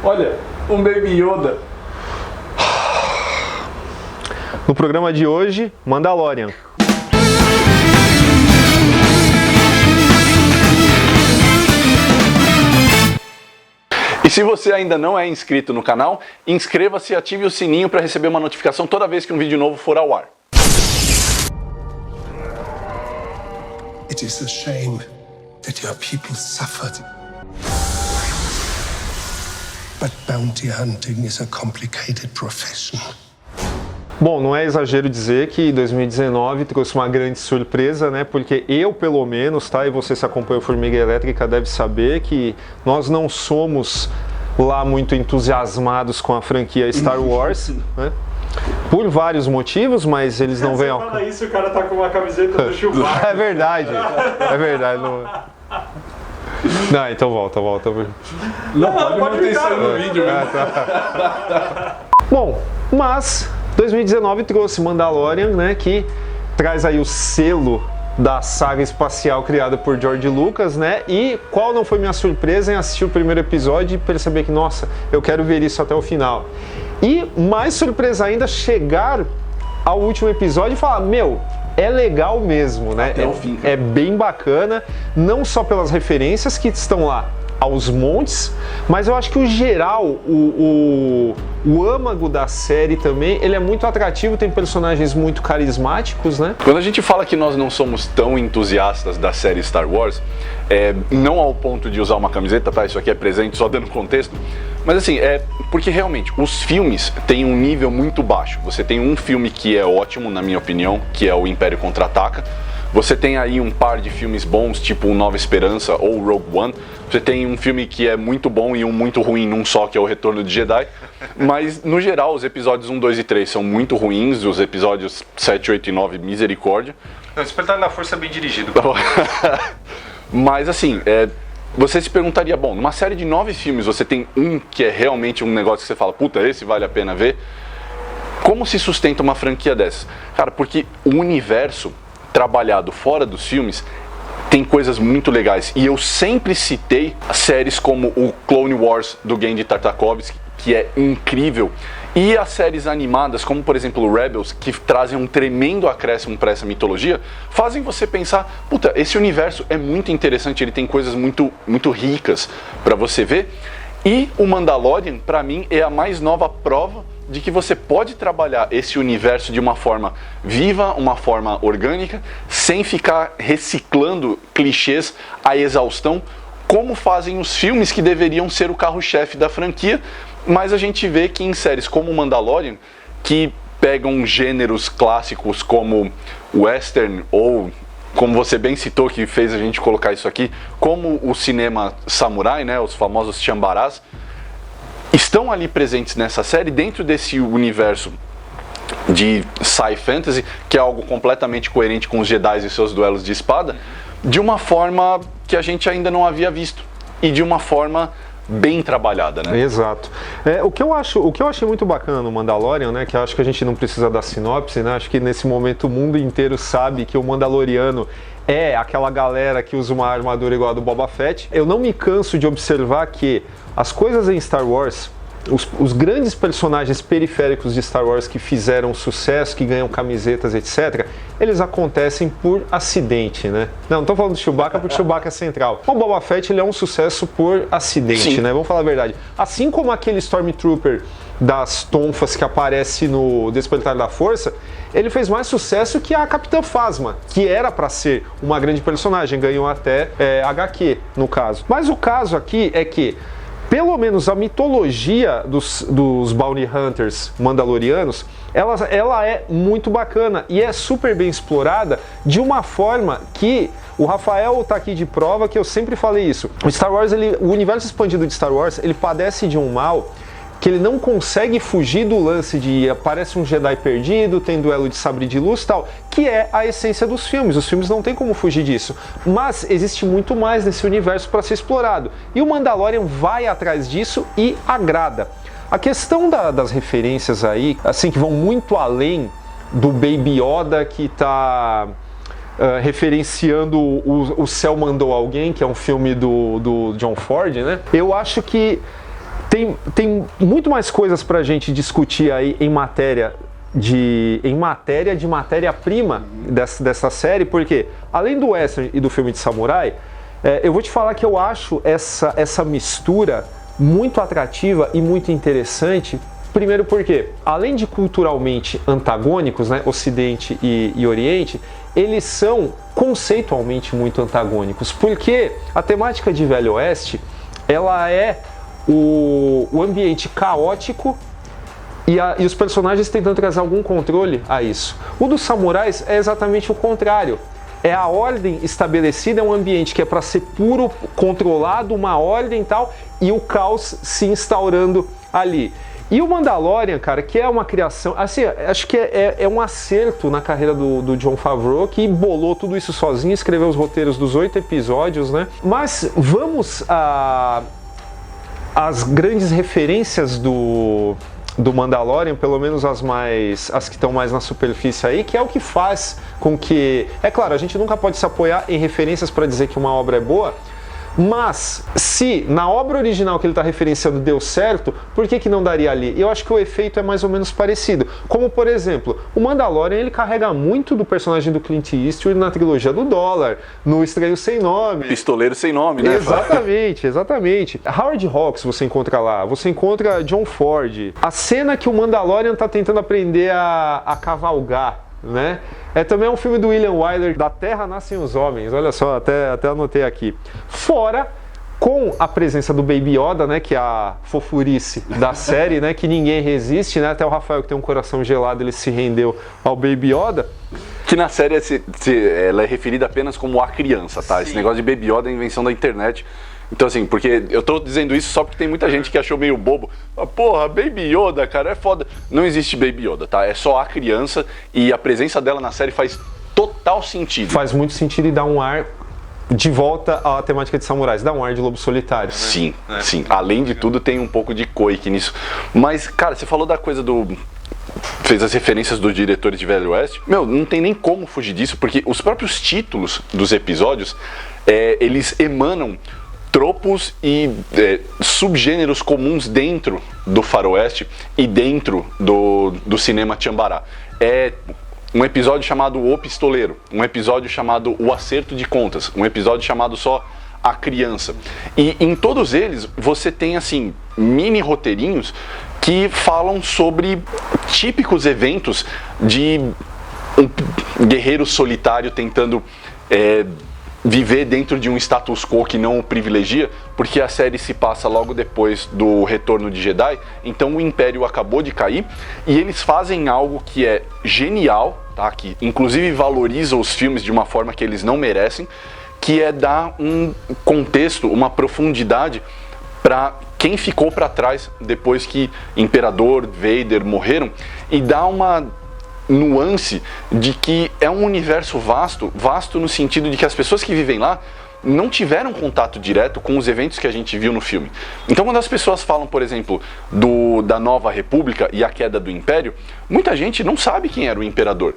Olha, um Baby Yoda. No programa de hoje, Mandalorian. E se você ainda não é inscrito no canal, inscreva-se e ative o sininho para receber uma notificação toda vez que um vídeo novo for ao ar. It is a shame that your people suffered. But bounty hunting is a complicated profession. Bom, não é exagero dizer que 2019 trouxe uma grande surpresa, né? Porque eu, pelo menos, tá? E você se acompanha o Formiga Elétrica deve saber que nós não somos lá muito entusiasmados com a franquia Star Wars, né? Por vários motivos, mas eles não vêm ao... Fala isso, o cara tá com uma camiseta do Chewbacca. É verdade, Não, então volta. Não, pode ter isso no vídeo mesmo. Bom, mas 2019 trouxe Mandalorian, né, que traz aí o selo da saga espacial criada por George Lucas, né, e qual não foi minha surpresa em assistir o primeiro episódio e perceber que, nossa, eu quero ver isso até o final. E mais surpresa ainda, chegar ao último episódio e falar, meu, é legal mesmo, né, até o fim, cara. É bem bacana, não só pelas referências que estão lá aos montes, mas eu acho que o geral, o âmago da série também, ele é muito atrativo, tem personagens muito carismáticos, né? Quando a gente fala que nós não somos tão entusiastas da série Star Wars, não ao ponto de usar uma camiseta, tá? Isso aqui é presente, só dando contexto, mas assim, porque realmente os filmes têm um nível muito baixo. Você tem um filme que é ótimo, na minha opinião, que é o Império Contra-Ataca. Você tem aí um par de filmes bons, tipo Nova Esperança ou Rogue One. Você tem um filme que é muito bom e um muito ruim num só, que é o Retorno de Jedi. Mas, no geral, os episódios 1, 2 e 3 são muito ruins. Os episódios 7, 8 e 9, misericórdia. Não, Despertar da Força é bem dirigido. Mas, assim, você se perguntaria, bom, numa série de 9 filmes, você tem um que é realmente um negócio que você fala, puta, esse vale a pena ver. Como se sustenta uma franquia dessas? Cara, porque o universo trabalhado fora dos filmes tem coisas muito legais, e eu sempre citei séries como o Clone Wars do Genndy Tartakovsky, que é incrível, e as séries animadas como, por exemplo, o Rebels, que trazem um tremendo acréscimo para essa mitologia, fazem você pensar, puta, esse universo é muito interessante, ele tem coisas muito, muito ricas para você ver, e o Mandalorian, para mim, é a mais nova prova de que você pode trabalhar esse universo de uma forma viva, uma forma orgânica, sem ficar reciclando clichês à exaustão, como fazem os filmes que deveriam ser o carro-chefe da franquia, mas a gente vê que em séries como o Mandalorian, que pegam gêneros clássicos como western ou, como você bem citou, que fez a gente colocar isso aqui, como o cinema samurai, né, os famosos chambarás, estão ali presentes nessa série, dentro desse universo de sci-fantasy, que é algo completamente coerente com os Jedi e seus duelos de espada, de uma forma que a gente ainda não havia visto, e de uma forma bem trabalhada, né? Exato. O que eu achei muito bacana no Mandalorian, né, que eu acho que a gente não precisa da sinopse, né, acho que nesse momento o mundo inteiro sabe que o Mandaloriano é aquela galera que usa uma armadura igual a do Boba Fett. Eu não me canso de observar que as coisas em Star Wars, os grandes personagens periféricos de Star Wars que fizeram sucesso, que ganham camisetas, etc., eles acontecem por acidente, né? Não tô falando de Chewbacca porque Chewbacca é central. O Boba Fett, ele é um sucesso por acidente, Sim. né? Vamos falar a verdade. Assim como aquele Stormtrooper das tonfas que aparece no Despertar da Força, ele fez mais sucesso que a Capitã Phasma, que era para ser uma grande personagem, ganhou até HQ, no caso. Mas o caso aqui é que, pelo menos a mitologia dos Bounty Hunters mandalorianos, ela é muito bacana e é super bem explorada de uma forma que o Rafael tá aqui de prova, que eu sempre falei isso. O Star Wars, o universo expandido de Star Wars, ele padece de um mal que ele não consegue fugir do lance de aparece um Jedi perdido, tem duelo de sabre de luz e tal, que é a essência dos filmes. Os filmes não tem como fugir disso. Mas existe muito mais nesse universo para ser explorado. E o Mandalorian vai atrás disso e agrada. A questão das referências aí, assim, que vão muito além do Baby Yoda que tá referenciando o Céu Mandou Alguém, que é um filme do John Ford, né? Eu acho que Tem muito mais coisas pra gente discutir aí em matéria de matéria-prima dessa série, porque além do western e do filme de samurai, eu vou te falar que eu acho essa mistura muito atrativa e muito interessante. Primeiro porque, além de culturalmente antagônicos, né, Ocidente e Oriente, eles são conceitualmente muito antagônicos, porque a temática de Velho Oeste, ela é o ambiente caótico e os personagens tentando trazer algum controle a isso. O dos samurais é exatamente o contrário. É a ordem estabelecida, é um ambiente que é para ser puro, controlado, uma ordem e tal, e o caos se instaurando ali. E o Mandalorian, cara, que é uma criação, assim, acho que é um acerto na carreira do Jon Favreau, que bolou tudo isso sozinho, escreveu os roteiros dos 8 episódios, né? Mas vamos às grandes referências do Mandalorian, pelo menos as que estão mais na superfície aí, que é o que faz com que... É claro, a gente nunca pode se apoiar em referências para dizer que uma obra é boa, mas se na obra original que ele está referenciando deu certo, por que não daria ali? Eu acho que o efeito é mais ou menos parecido. Como, por exemplo, o Mandalorian, ele carrega muito do personagem do Clint Eastwood na trilogia do Dólar, no Estranho Sem Nome. Pistoleiro Sem Nome, né? Exatamente. Howard Hawks você encontra lá, você encontra John Ford. A cena que o Mandalorian está tentando aprender a cavalgar, né? Também um filme do William Wyler, Da Terra Nascem os Homens, olha só, até anotei aqui. Fora com a presença do Baby Yoda, né, que é a fofurice da série, né, que ninguém resiste, né? Até o Rafael, que tem um coração gelado, ele se rendeu ao Baby Yoda. Que na série ela é referida apenas como a criança, tá? Sim. Esse negócio de Baby Yoda é invenção da internet. Então assim, porque eu tô dizendo isso só porque tem muita gente que achou meio bobo. Porra, Baby Yoda, cara, é foda. Não existe Baby Yoda, tá? É só a criança e a presença dela na série faz total sentido. Faz muito sentido e dá um ar de volta à temática de samurais, dá um ar de lobo solitário. Né? Sim, sim. Além de tudo tem um pouco de Koike nisso. Mas, cara, você falou da coisa fez as referências dos diretores de Velho Oeste. Meu, não tem nem como fugir disso, porque os próprios títulos dos episódios, eles emanam tropos e subgêneros comuns dentro do faroeste e dentro do cinema Tiambará. Um episódio chamado O Pistoleiro, um episódio chamado O Acerto de Contas, um episódio chamado só A Criança. E em todos eles você tem assim mini roteirinhos que falam sobre típicos eventos de um guerreiro solitário tentando viver dentro de um status quo que não o privilegia, porque a série se passa logo depois do Retorno de Jedi, então o Império acabou de cair, e eles fazem algo que é genial, tá? Que inclusive valoriza os filmes de uma forma que eles não merecem, que é dar um contexto, uma profundidade para quem ficou para trás depois que Imperador, Vader morreram, e dá uma nuance de que é um universo vasto no sentido de que as pessoas que vivem lá não tiveram contato direto com os eventos que a gente viu no filme. Então quando as pessoas falam, por exemplo, da Nova República e a queda do Império, muita gente não sabe quem era o Imperador.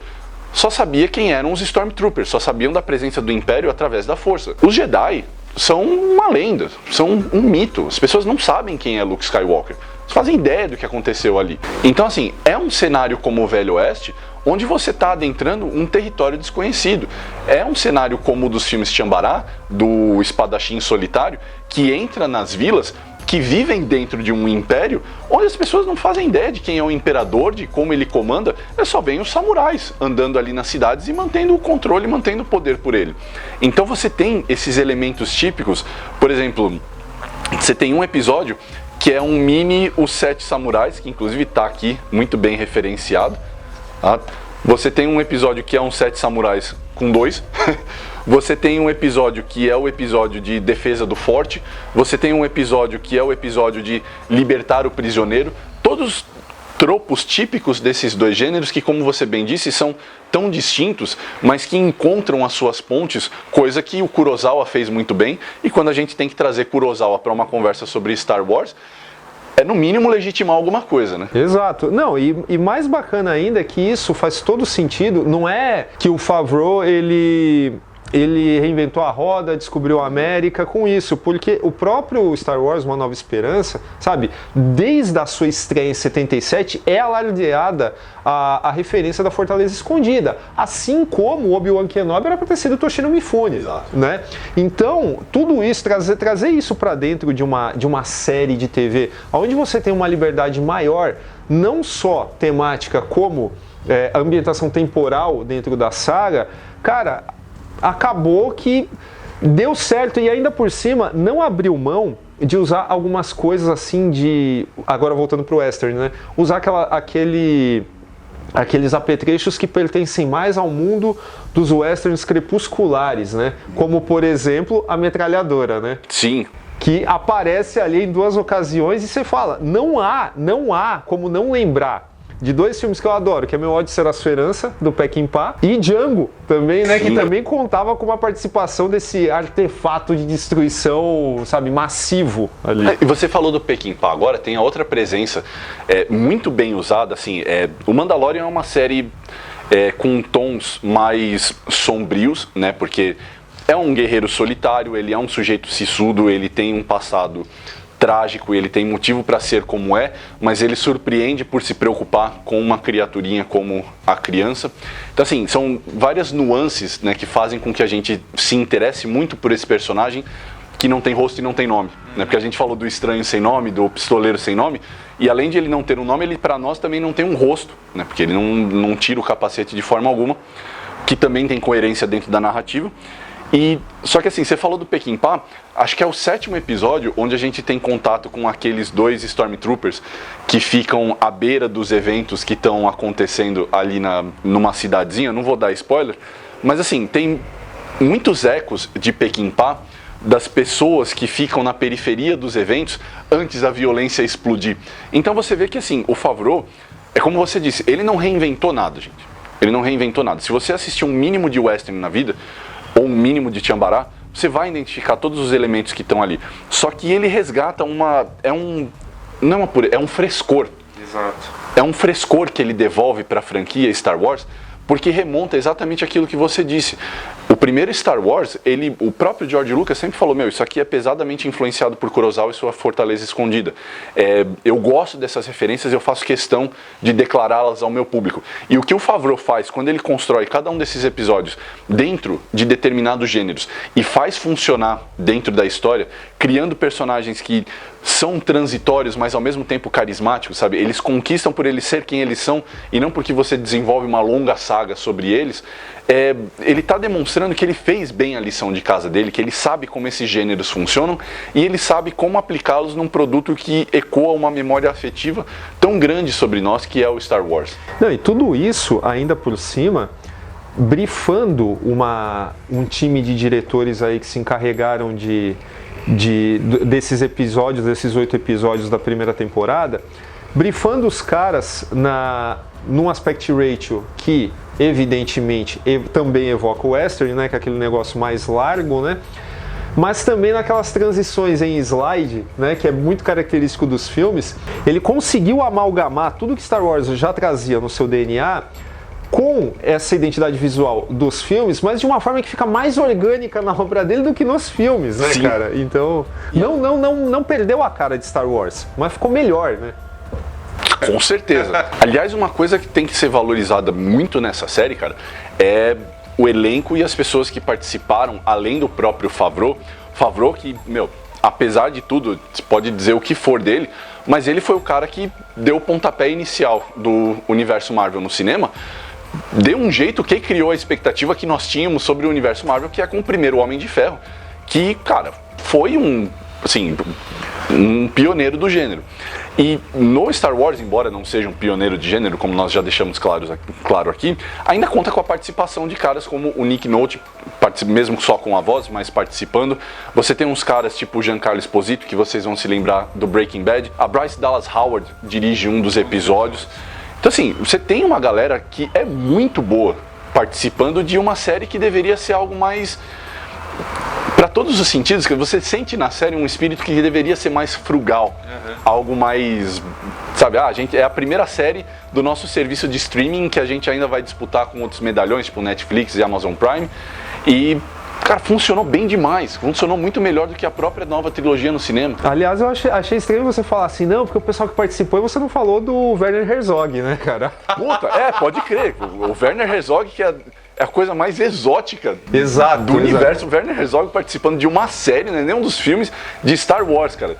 Só sabia quem eram os Stormtroopers, só sabiam da presença do Império através da Força. Os Jedi são uma lenda, são um mito. As pessoas não sabem quem é Luke Skywalker. Fazem ideia do que aconteceu ali. Então assim, é um cenário como o Velho Oeste, onde você está adentrando um território desconhecido. É um cenário como o dos filmes Tiambará, do espadachim solitário, que entra nas vilas que vivem dentro de um império, onde as pessoas não fazem ideia de quem é o imperador, de como ele comanda, só vem os samurais andando ali nas cidades e mantendo o controle, mantendo o poder por ele. Então você tem esses elementos típicos, por exemplo, você tem um episódio que é um mini Os Sete Samurais, que inclusive está aqui muito bem referenciado. Tá? Você tem um episódio que é um Sete Samurais com 2. Você tem um episódio que é o episódio de defesa do forte. Você tem um episódio que é o episódio de libertar o prisioneiro. Todos tropos típicos desses dois gêneros que, como você bem disse, são tão distintos, mas que encontram as suas pontes, coisa que o Kurosawa fez muito bem. E quando a gente tem que trazer Kurosawa para uma conversa sobre Star Wars, no mínimo legitimar alguma coisa, né? Exato. Não, e mais bacana ainda é que isso faz todo sentido. Não é que o Favreau, ele ele reinventou a roda, descobriu a América com isso, porque o próprio Star Wars Uma Nova Esperança, sabe, desde a sua estreia em 77, é alardeada a referência da Fortaleza Escondida, assim como o Obi-Wan Kenobi era para ter sido Toshiro Mifune, né? Então, tudo isso, trazer isso para dentro de uma série de TV, onde você tem uma liberdade maior, não só temática como a ambientação temporal dentro da saga, cara, acabou que deu certo e ainda por cima não abriu mão de usar algumas coisas assim de... Agora voltando pro western, né? Usar aqueles apetrechos que pertencem mais ao mundo dos westerns crepusculares, né? Como, por exemplo, a metralhadora, né? Sim. Que aparece ali em 2 ocasiões e você fala, não há como não lembrar de 2 filmes que eu adoro, que é Meu Ódio Será Sua Herança, do Peckinpah, e Django também, né? Sim. Que também contava com uma participação desse artefato de destruição, sabe, massivo ali. E você falou do Peckinpah, agora tem a outra presença muito bem usada, assim, o Mandalorian é uma série com tons mais sombrios, né? Porque é um guerreiro solitário, ele é um sujeito sisudo, ele tem um passado trágico, ele tem motivo para ser como é, mas ele surpreende por se preocupar com uma criaturinha como a criança. Então, assim, são várias nuances, né, que fazem com que a gente se interesse muito por esse personagem que não tem rosto e não tem nome, né? Porque a gente falou do estranho sem nome, do pistoleiro sem nome, e além de ele não ter um nome, ele para nós também não tem um rosto, né? Porque ele não tira o capacete de forma alguma, que também tem coerência dentro da narrativa. E, só que assim, você falou do Peckinpah, acho que é o 7º episódio onde a gente tem contato com aqueles 2 Stormtroopers que ficam à beira dos eventos que estão acontecendo ali numa cidadezinha, não vou dar spoiler, mas assim, tem muitos ecos de Peckinpah das pessoas que ficam na periferia dos eventos antes da violência explodir. Então você vê que assim, o Favreau, é como você disse, ele não reinventou nada, gente. Ele não reinventou nada. Se você assistir um mínimo de western na vida, ou um mínimo de Tiambará, você vai identificar todos os elementos que estão ali. Só que ele resgata é um frescor. Exato. É um frescor que ele devolve para a franquia Star Wars, porque remonta exatamente aquilo que você disse. O primeiro Star Wars, o próprio George Lucas sempre falou, isso aqui é pesadamente influenciado por Kurosawa e sua Fortaleza Escondida. Eu gosto dessas referências, eu faço questão de declará-las ao meu público. E o que o Favreau faz quando ele constrói cada um desses episódios dentro de determinados gêneros e faz funcionar dentro da história, criando personagens que são transitórios, mas ao mesmo tempo carismáticos, sabe? Eles conquistam por eles ser quem eles são e não porque você desenvolve uma longa saga sobre eles. Ele está demonstrando que ele fez bem a lição de casa dele, que ele sabe como esses gêneros funcionam e ele sabe como aplicá-los num produto que ecoa uma memória afetiva tão grande sobre nós, que é o Star Wars. Não, e tudo isso, ainda por cima, brifando um time de diretores aí que se encarregaram desses episódios, desses 8 episódios da primeira temporada, brifando os caras num aspect ratio que evidentemente também evoca o western, né, que é aquele negócio mais largo, né, mas também naquelas transições em slide, né, que é muito característico dos filmes. Ele conseguiu amalgamar tudo que Star Wars já trazia no seu DNA com essa identidade visual dos filmes, mas de uma forma que fica mais orgânica na obra dele do que nos filmes, né, Sim. cara? Então, não perdeu a cara de Star Wars, mas ficou melhor, né? Com certeza. Aliás, uma coisa que tem que ser valorizada muito nessa série, cara, é o elenco e as pessoas que participaram, além do próprio Favreau. Favreau que, apesar de tudo, você pode dizer o que for dele, mas ele foi o cara que deu o pontapé inicial do universo Marvel no cinema, deu um jeito que criou a expectativa que nós tínhamos sobre o universo Marvel, que é com o primeiro Homem de Ferro, que, cara, foi um pioneiro do gênero. E no Star Wars, embora não seja um pioneiro de gênero, como nós já deixamos claro aqui, ainda conta com a participação de caras como o Nick Nolte, mesmo só com a voz, mas participando. Você tem uns caras tipo o Giancarlo Esposito, que vocês vão se lembrar do Breaking Bad. A Bryce Dallas Howard dirige um dos episódios. Então assim, você tem uma galera que é muito boa participando de uma série que deveria ser algo mais... Para todos os sentidos, que você sente na série um espírito que deveria ser mais frugal, algo mais, sabe, é a primeira série do nosso serviço de streaming que a gente ainda vai disputar com outros medalhões, tipo Netflix e Amazon Prime, e cara, funcionou bem demais. Funcionou muito melhor do que a própria nova trilogia no cinema. Aliás, eu achei estranho você falar assim, não, porque o pessoal que participou e você não falou do Werner Herzog, né, cara? Puta, pode crer. O Werner Herzog, que é a coisa mais exótica do universo. O Werner Herzog participando de uma série, né, nem um dos filmes de Star Wars, cara.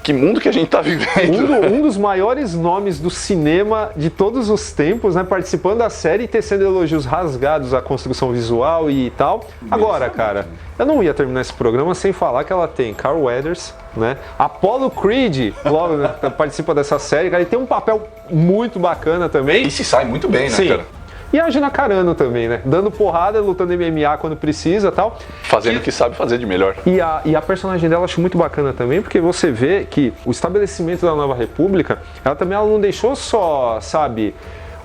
Que mundo que a gente tá vivendo. Um dos maiores nomes do cinema de todos os tempos, né? Participando da série e tecendo elogios rasgados à construção visual e tal. Agora, cara, eu não ia terminar esse programa sem falar que ela tem Carl Weathers, né? Apollo Creed, logo, né, participa dessa série, cara, ele tem um papel muito bacana também. E se sai muito bem, né, Sim. cara? E a Gina Carano também, né? Dando porrada, lutando MMA quando precisa e tal. Fazendo o que sabe fazer de melhor. E a personagem dela eu acho muito bacana também, porque você vê que o estabelecimento da Nova República, ela não deixou só, sabe,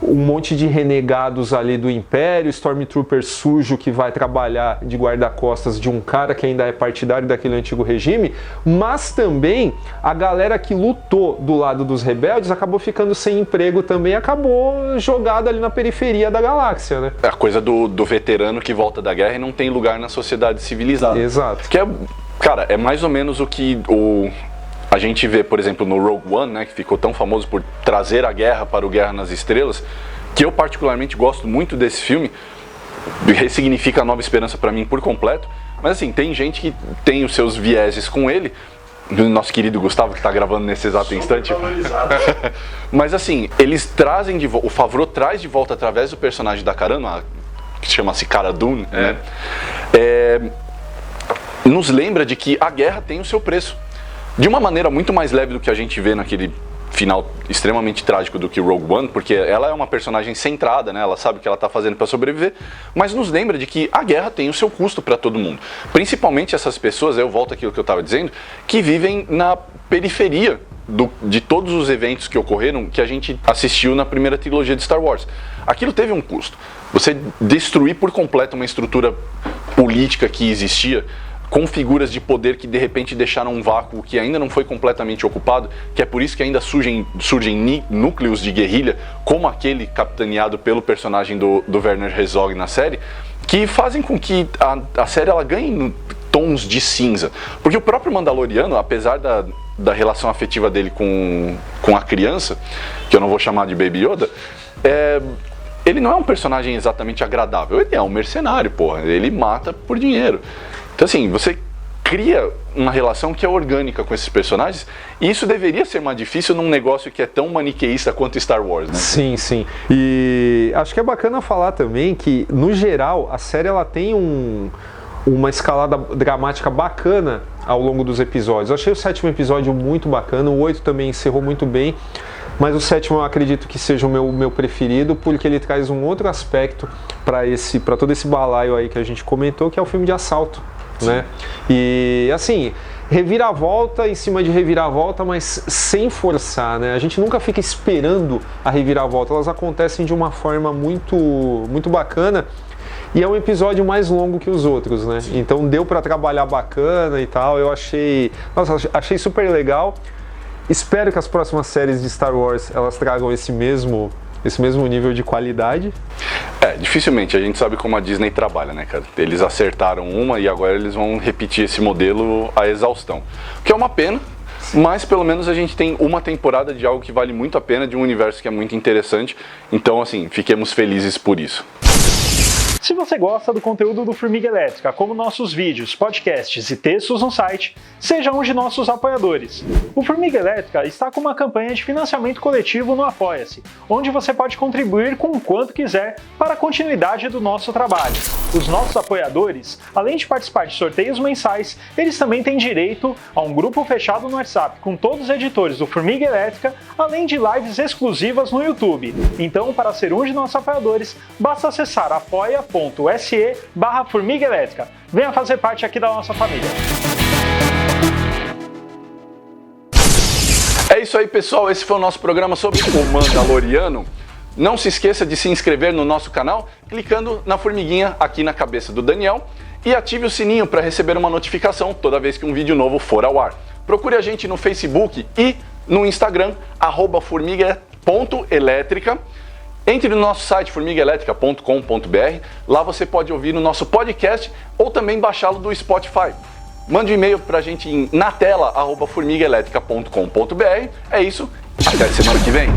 um monte de renegados ali do Império, Stormtrooper sujo que vai trabalhar de guarda-costas de um cara que ainda é partidário daquele antigo regime, mas também a galera que lutou do lado dos rebeldes acabou ficando sem emprego também, acabou jogado ali na periferia da galáxia, né? É a coisa do veterano que volta da guerra e não tem lugar na sociedade civilizada. Exato. Que é, cara, é mais ou menos o que a gente vê, por exemplo, no Rogue One, né, que ficou tão famoso por trazer a guerra para o Guerra nas Estrelas, que eu particularmente gosto muito desse filme, ressignifica a Nova Esperança para mim por completo, mas assim, tem gente que tem os seus vieses com ele, nosso querido Gustavo que está gravando nesse exato instante, mas assim, eles trazem o Favreau traz de volta através do personagem da Carano, que chama-se Cara Dune, né, nos lembra de que a guerra tem o seu preço. De uma maneira muito mais leve do que a gente vê naquele final extremamente trágico do que Rogue One, porque ela é uma personagem centrada, né? Ela sabe o que ela está fazendo para sobreviver, mas nos lembra de que a guerra tem o seu custo para todo mundo. Principalmente essas pessoas, eu volto àquilo que eu estava dizendo, que vivem na periferia de todos os eventos que ocorreram, que a gente assistiu na primeira trilogia de Star Wars. Aquilo teve um custo. Você destruir por completo uma estrutura política que existia, com figuras de poder que de repente deixaram um vácuo que ainda não foi completamente ocupado, que é por isso que ainda surgem núcleos de guerrilha, como aquele capitaneado pelo personagem do Werner Herzog na série, que fazem com que a série ela ganhe tons de cinza. Porque o próprio Mandaloriano, apesar da relação afetiva dele com a criança, que eu não vou chamar de Baby Yoda, ele não é um personagem exatamente agradável, ele é um mercenário, porra, ele mata por dinheiro. Então assim, você cria uma relação que é orgânica com esses personagens, e isso deveria ser mais difícil num negócio que é tão maniqueísta quanto Star Wars, né? Sim, sim. E acho que é bacana falar também que, no geral, a série ela tem uma escalada dramática bacana ao longo dos episódios. Eu achei o 7º episódio muito bacana, o 8 também encerrou muito bem, mas o 7º eu acredito que seja o meu preferido, porque ele traz um outro aspecto para todo esse balaio aí que a gente comentou, que é o filme de assalto. Né? E assim, reviravolta em cima de reviravolta, mas sem forçar, né? A gente nunca fica esperando a reviravolta, elas acontecem de uma forma muito, muito bacana. E é um episódio mais longo que os outros, né? Então deu para trabalhar bacana e tal. Eu achei super legal. Espero que as próximas séries de Star Wars elas tragam esse mesmo nível de qualidade. Dificilmente, a gente sabe como a Disney trabalha, né, cara? Eles acertaram uma e agora eles vão repetir esse modelo à exaustão. O que é uma pena, mas pelo menos a gente tem uma temporada de algo que vale muito a pena, de um universo que é muito interessante. Então, assim, fiquemos felizes por isso. Se você gosta do conteúdo do Formiga Elétrica, como nossos vídeos, podcasts e textos no site, seja um de nossos apoiadores. O Formiga Elétrica está com uma campanha de financiamento coletivo no Apoia-se, onde você pode contribuir com o quanto quiser para a continuidade do nosso trabalho. Os nossos apoiadores, além de participar de sorteios mensais, eles também têm direito a um grupo fechado no WhatsApp com todos os editores do Formiga Elétrica, além de lives exclusivas no YouTube. Então, para ser um de nossos apoiadores, basta acessar apoia.se/Formiga Elétrica. Venha fazer parte aqui da nossa família. É isso aí, pessoal. Esse foi o nosso programa sobre o Mandaloriano. Não se esqueça de se inscrever no nosso canal, clicando na formiguinha aqui na cabeça do Daniel, e ative o sininho para receber uma notificação toda vez que um vídeo novo for ao ar. Procure a gente no Facebook e no Instagram, @formiga.elétrica. Entre no nosso site formigaelétrica.com.br, lá você pode ouvir no nosso podcast ou também baixá-lo do Spotify. Mande um e-mail pra gente em natela@formigaelétrica.com.br. É isso, até semana que vem.